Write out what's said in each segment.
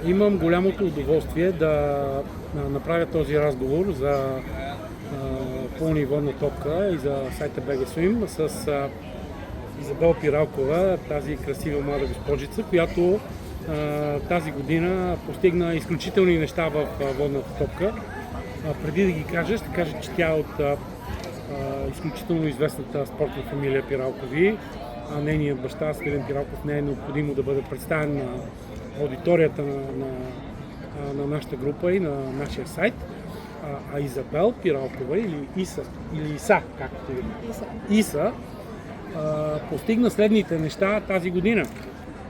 Имам голямото удоволствие да направя този разговор за пълна и водна топка и за сайта BG Swim с Изабел Пиралкова, тази красива млада госпожица, която тази година постигна изключителни неща в водната топка. Преди да ги кажа, ще кажа, че тя е от изключително известната спортна фамилия Пиралкови. Нейният баща, Свилен Пиралков, не е необходимо да бъде представен на аудиторията на нашата група и на нашия сайт. А Изабел Пиралкова или Иса, както Иса, постигна следните неща тази година.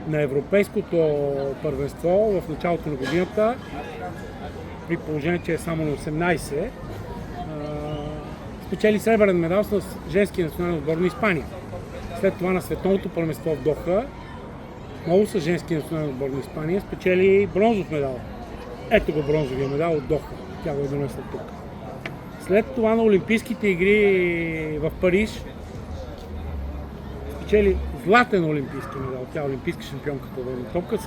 На европейското първенство в началото на годината, при положение, че е само на 18, спечели сребърен медал с женския национален отбор на Испания. След това на световното първенство в Доха, много с женския национален отбор на Испания, спечели бронзов медал. Ето го бронзовия медал от Доха. Тя го е донесла тук. След това на Олимпийските игри в Париж спечели златен олимпийски медал. Тя е олимпийска шампионка по водна топка.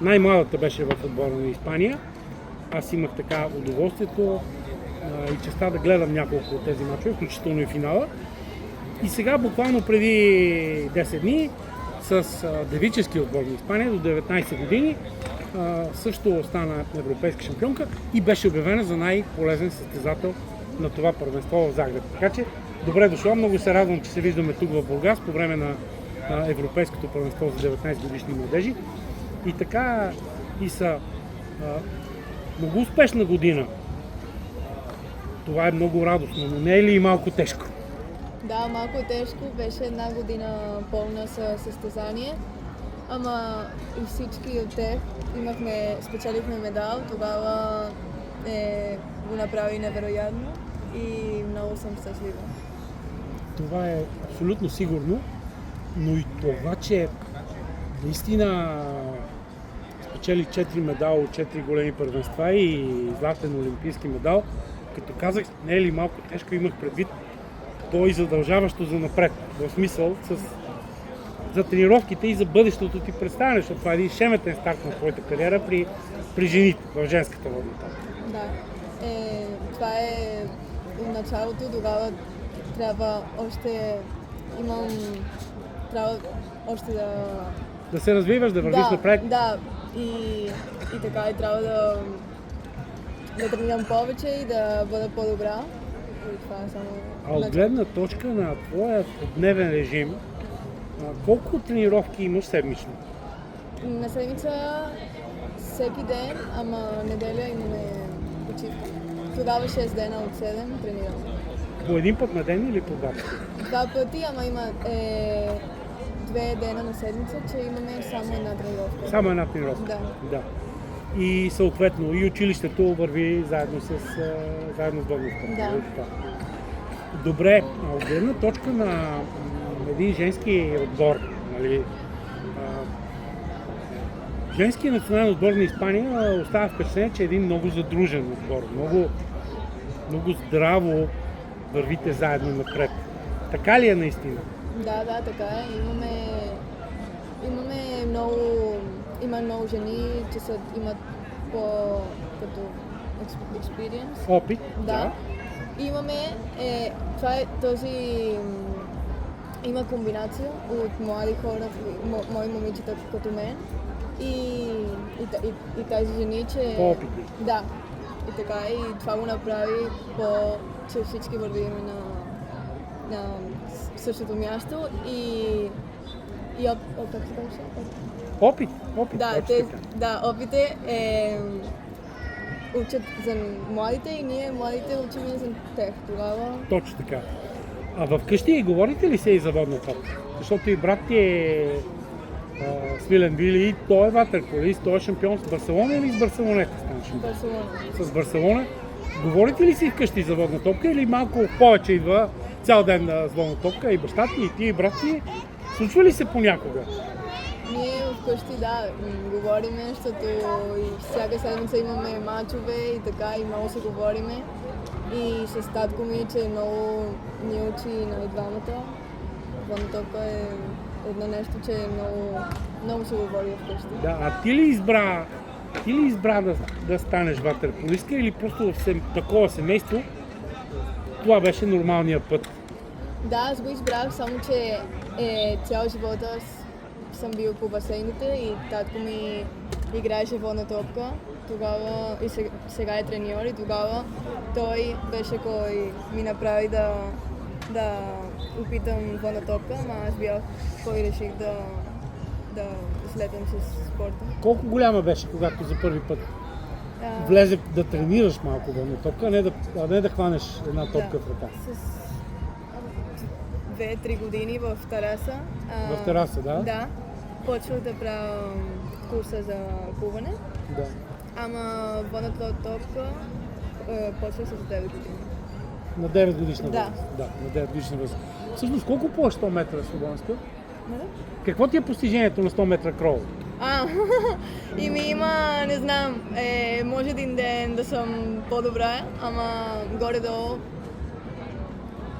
Най-младата беше в отбора на Испания. Аз имах така удоволствието и честа да гледам няколко от тези мачове, включително и финала. И сега, буквално преди 10 дни, с девически отбор на Испания до 19 години, също стана европейска шампионка и беше обявена за най-полезен състезател на това първенство в Загреб. Така че, добре дошла, много се радвам, че се виждаме тук в Бургас по време на европейското първенство за 19 годишни младежи. И така, и са много успешна година. Това е много радостно, но не е ли и малко тежко? Да, малко тежко. Беше една година пълна със състезание. Ама и всички от тях спечелихме медал. Тогава го направи невероятно и много съм щастлива. Това е абсолютно сигурно, но и това, че наистина спечели 4 медала от 4 големи първенства и златен олимпийски медал, като казах, не е ли малко тежко, имах предвид то и задължаващо за напред. В смисъл за тренировките и за бъдещото ти представяне, защото това е един шеметен старт на твоята кариера при жените в женската водна топка. Да. Това е началото, тогава трябва още да се развиваш, да вървиш напред. Да, и така и трябва да тренирам повече и да бъда по-добра. И това е само... А от гледна точка на твоя дневен режим, колко тренировки имаш седмично? На седмица всеки ден, ама неделя имаме почивка. Тогава 6 дена от 7 тренираме. По един път на ден или по два пъти? Два пъти, ама има 2 дена на седмица, че имаме само една тренировка. Само една тренировка? Да. И съответно и училището върви заедно с водната топка. Да. Добре, от гледна точка на един женски отбор, нали, женският национален отбор на Испания остава впечатление, че е един много задружен отбор, много здраво вървите заедно напред. Така ли е наистина? Да, така е. Има много жени, че имат като experience. Опит. Да. Има комбинация от млади хора, мои момичета като мен и тези жени, че... По-опитни. Да. И така, и това го направи че всички вървим на същото място и как се казва? Опит. Да, опите учат за младите и ние младите учим за тях. Тогава... Точно така. А вкъщи говорите ли се и за водна топка? Защото и брат ти е Свилен Вили и той е ватерполист, той е шампион с Барселона или с Барселонета стана шампион? Барселона. С Барселона. Говорите ли си вкъщи за водна топка или малко повече идва цял ден с водна топка и баща ти, и ти, и брат ти? Случва ли се понякога? Ние вкъщи, да, говориме, защото и всяка седмица имаме мачове и така, и много се говориме. И с татко ми, че много ни учи на двамата. Водна топка е едно нещо, че много се говори вкъщи. Да, а ти ли избра да станеш ватерполистка или просто в такова семейство това беше нормалният път? Да, аз го избрах, само че цял живот аз съм бил по басейните и татко ми играеше водна топка. Тогава и сега е треньор и тогава той беше кой ми направи да опитам водна топка, ама аз бях кой реших да слетам с спорта. Колко голяма беше, когато за първи път А, влезе да тренираш малко водна топка, а не да хванеш една топка в ръка? С 2-3 години в тераса. В тераса, да? Да. Почвах да правя курса за плуване, Да. ама водната топка почвах с 9 години. На 9 годишна Да. възраст. Да, на 9 годишна възраст. Всъщност, колко плуваш 100 метра свободенска? Нали? Какво ти е постижението на 100 метра крол? И ми има, не знам, може един ден да съм по-добра, ама горе-долу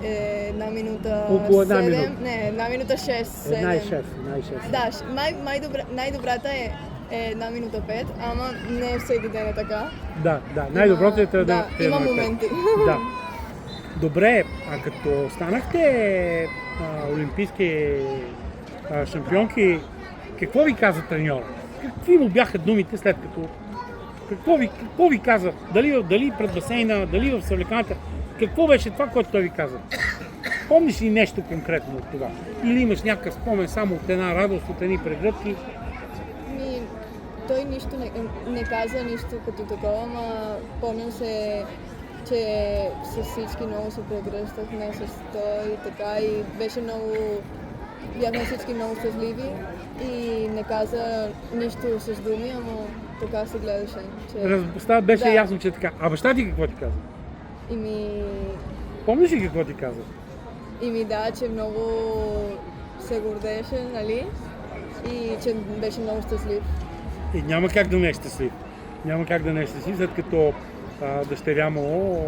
една минута Около една 7, минута. не, една минута 6, 7. Една и 6. Да, най-добрата е една минута 5, ама не всеки ден е така. Да, най-доброто е да Да, има моменти. Да. Добре, а като станахте олимпийски шампионки, какво ви каза треньора? Какви му бяха думите след като... Какво ви каза? Дали пред басейна, дали в съвлеканата? Какво беше това, което той ви каза? Помниш ли нещо конкретно от това? Или имаш някакъв спомен само от една радост, от едни прегръдки? Той нищо не каза, нищо като такова, ама помням се, че с всички много се прегръщахме с той и така и беше бяхме всички много щастливи и не каза нищо с думи, ама така се гледаше. Че... Беше Да. ясно, че е така. А баща ти какво ти каза? Помниш ли какво ти каза? Да, че много се гордееше, нали? И че беше много щастлив. И няма как да не е щастлив. Няма как да не е щастлив, след като дъщеря му,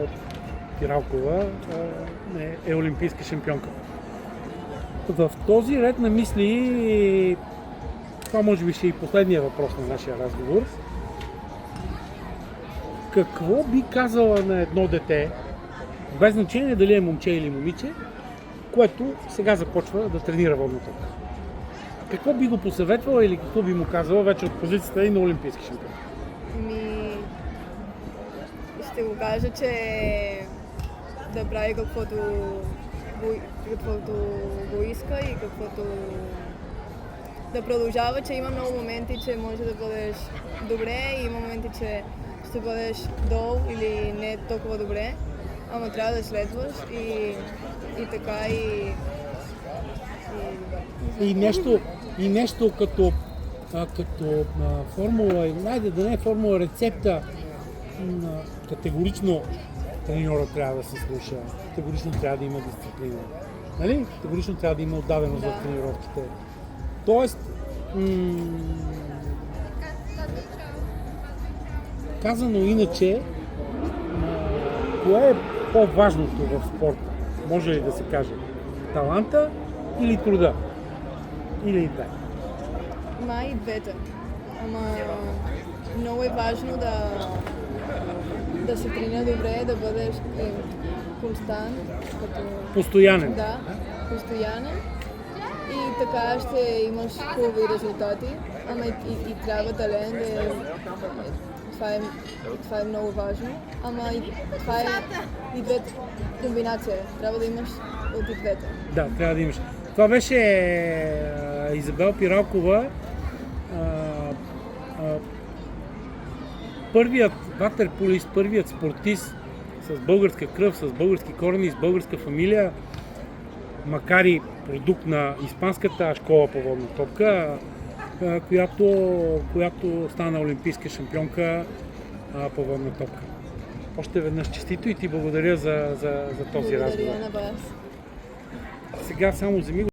Пиралкова, е олимпийска шампионка. В този ред на мисли, това може би ще е и последния въпрос на нашия разговор. Какво би казала на едно дете, без значение дали е момче или момиче, което сега започва да тренира водна топка? Какво би го посъветвала или какво би му казала вече от позицията и на олимпийски шампион? Ще го кажа, че да прави каквото го иска и каквото да продължава, че има много моменти, че може да бъдеш добре и има моменти, че ще бъдеш долу или не толкова добре, ама трябва да следваш и така И нещо като формула, найде да не е формула, рецепта, категорично треньора трябва да се слуша, категорично трябва да има дисциплина. Нали? Категорично трябва да има отдаденост за тренировките. Тоест, казано иначе, кое е по-важното в спорта? Може ли да се каже? Таланта или труда? Или и две? и двете. Ама много е важно да се тренира добре, да бъдеш констант. Постоянен. Да, постоянен. И така ще имаш хубави резултати, ама и трябва талент. Това е много важно, ама и това е и двете комбинация. Трябва да имаш от и двете. Да, трябва да имаш. Това беше Изабел Пиралкова, първият ватерполист, първият спортист с българска кръв, с български корени, с българска фамилия, макар и продукт на испанската школа по водна топка, която стана олимпийска шампионка по водна топка. Още веднъж честито и ти благодаря за този разговор. Благодаря на вас. Сега само вземи